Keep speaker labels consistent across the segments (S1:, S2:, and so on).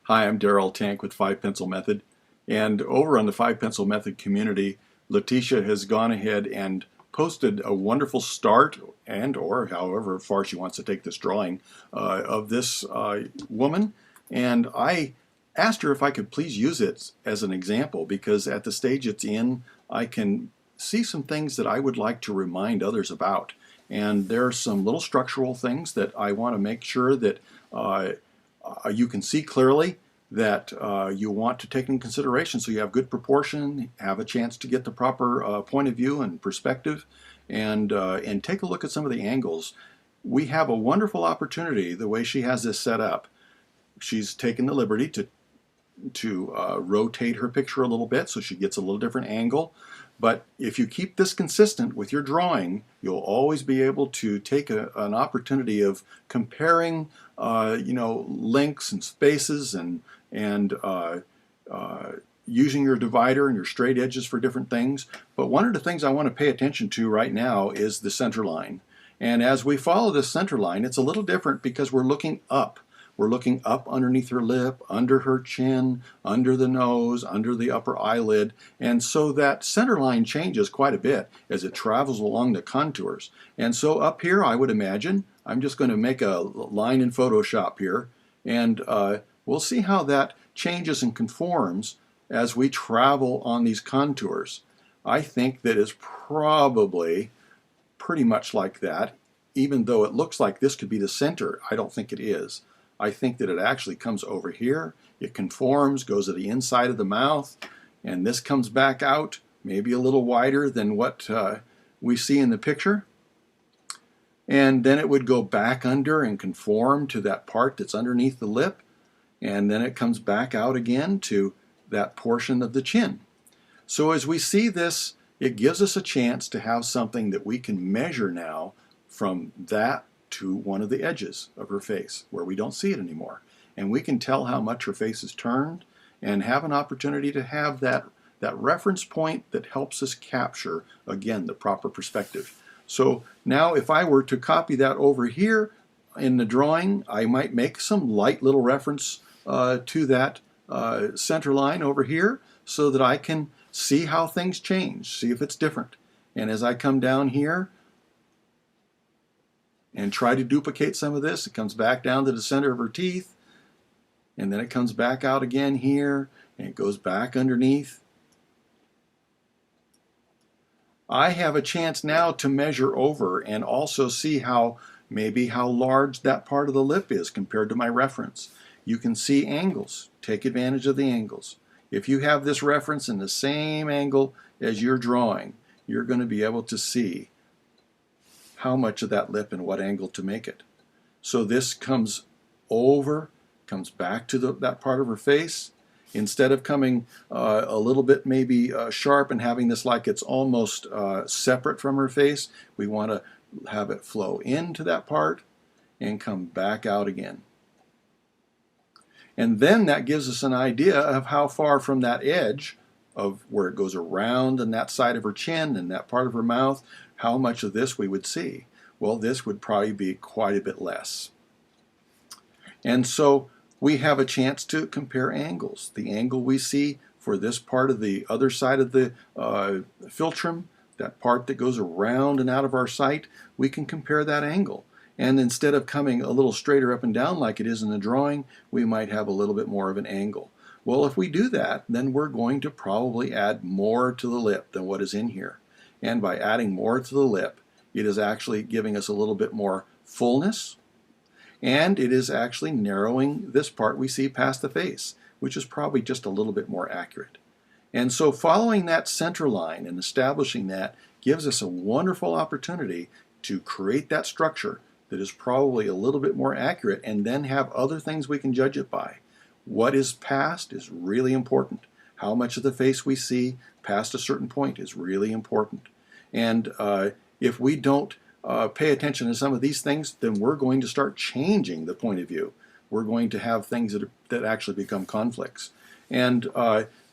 S1: Hi, I'm Darrel Tank with 5 Pencil Method, and over on the 5 Pencil Method community, Letitia has gone ahead and posted a wonderful start and or however far she wants to take this drawing of this woman, and I asked her if I could please use it as an example because at the stage it's in, I can see some things that I would like to remind others about. And there are some little structural things that I want to make sure that you can see clearly that you want to take into consideration so you have good proportion, have a chance to get the proper point of view and perspective, and take a look at some of the angles. We have a wonderful opportunity the way she has this set up. She's taken the liberty to rotate her picture a little bit so she gets a little different angle. But if you keep this consistent with your drawing, you'll always be able to take an opportunity of comparing, lengths and spaces and using your divider and your straight edges for different things. But one of the things I want to pay attention to right now is the center line. And as we follow this center line, it's a little different because we're looking up. We're looking up underneath her lip, under her chin, under the nose, under the upper eyelid, and so that center line changes quite a bit as it travels along the contours. And so up here, I would imagine, I'm just going to make a line in Photoshop here, and we'll see how that changes and conforms as we travel on these contours. I think that is probably pretty much like that, even though it looks like this could be the center. I don't think it is. I think that it actually comes over here, it conforms, goes to the inside of the mouth, and this comes back out, maybe a little wider than what we see in the picture. And then it would go back under and conform to that part that's underneath the lip, and then it comes back out again to that portion of the chin. So as we see this, it gives us a chance to have something that we can measure now from that to one of the edges of her face where we don't see it anymore. And we can tell how much her face is turned and have an opportunity to have that reference point that helps us capture, again, the proper perspective. So now if I were to copy that over here in the drawing, I might make some light little reference to that center line over here so that I can see how things change, see if it's different. And as I come down here, and try to duplicate some of this, it comes back down to the center of her teeth, and then it comes back out again here, and it goes back underneath. I have a chance now to measure over and also see maybe how large that part of the lip is compared to my reference. You can see angles. Take advantage of the angles. If you have this reference in the same angle as your drawing, you're going to be able to see how much of that lip and what angle to make it. So this comes over, comes back to that part of her face. Instead of coming a little bit maybe sharp and having this like it's almost separate from her face, we want to have it flow into that part and come back out again. And then that gives us an idea of how far from that edge of where it goes around on that side of her chin and that part of her mouth, how much of this we would see. Well, this would probably be quite a bit less. And so we have a chance to compare angles. The angle we see for this part of the other side of the philtrum, that part that goes around and out of our sight, we can compare that angle. And instead of coming a little straighter up and down like it is in the drawing, we might have a little bit more of an angle. Well, if we do that, then we're going to probably add more to the lip than what is in here. And by adding more to the lip, it is actually giving us a little bit more fullness, and it is actually narrowing this part we see past the face, which is probably just a little bit more accurate. And so following that center line and establishing that gives us a wonderful opportunity to create that structure that is probably a little bit more accurate and then have other things we can judge it by. What is past is really important. How much of the face we see past a certain point is really important. And if we don't pay attention to some of these things, then we're going to start changing the point of view. We're going to have things that actually become conflicts. And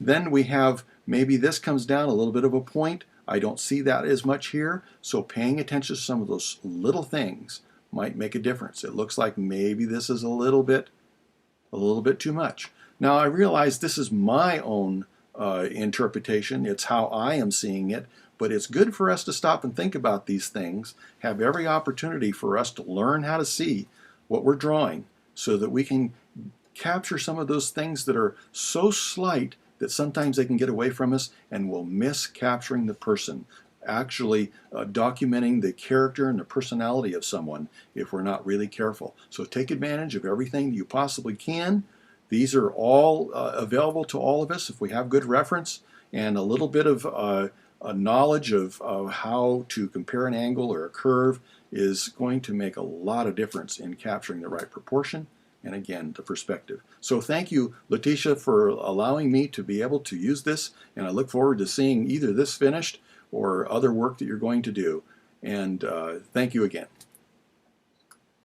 S1: then we have maybe this comes down a little bit of a point. I don't see that as much here. So paying attention to some of those little things might make a difference. It looks like maybe this is a little bit too much. Now I realize this is my own interpretation. It's how I am seeing it, but it's good for us to stop and think about these things, have every opportunity for us to learn how to see what we're drawing so that we can capture some of those things that are so slight that sometimes they can get away from us, and we'll miss capturing the person, actually documenting the character and the personality of someone if we're not really careful. So take advantage of everything you possibly can. These are all available to all of us if we have good reference and a little bit of a knowledge of how to compare an angle or a curve is going to make a lot of difference in capturing the right proportion and, again, the perspective. So thank you, Letitia, for allowing me to be able to use this, and I look forward to seeing either this finished or other work that you're going to do. And thank you again.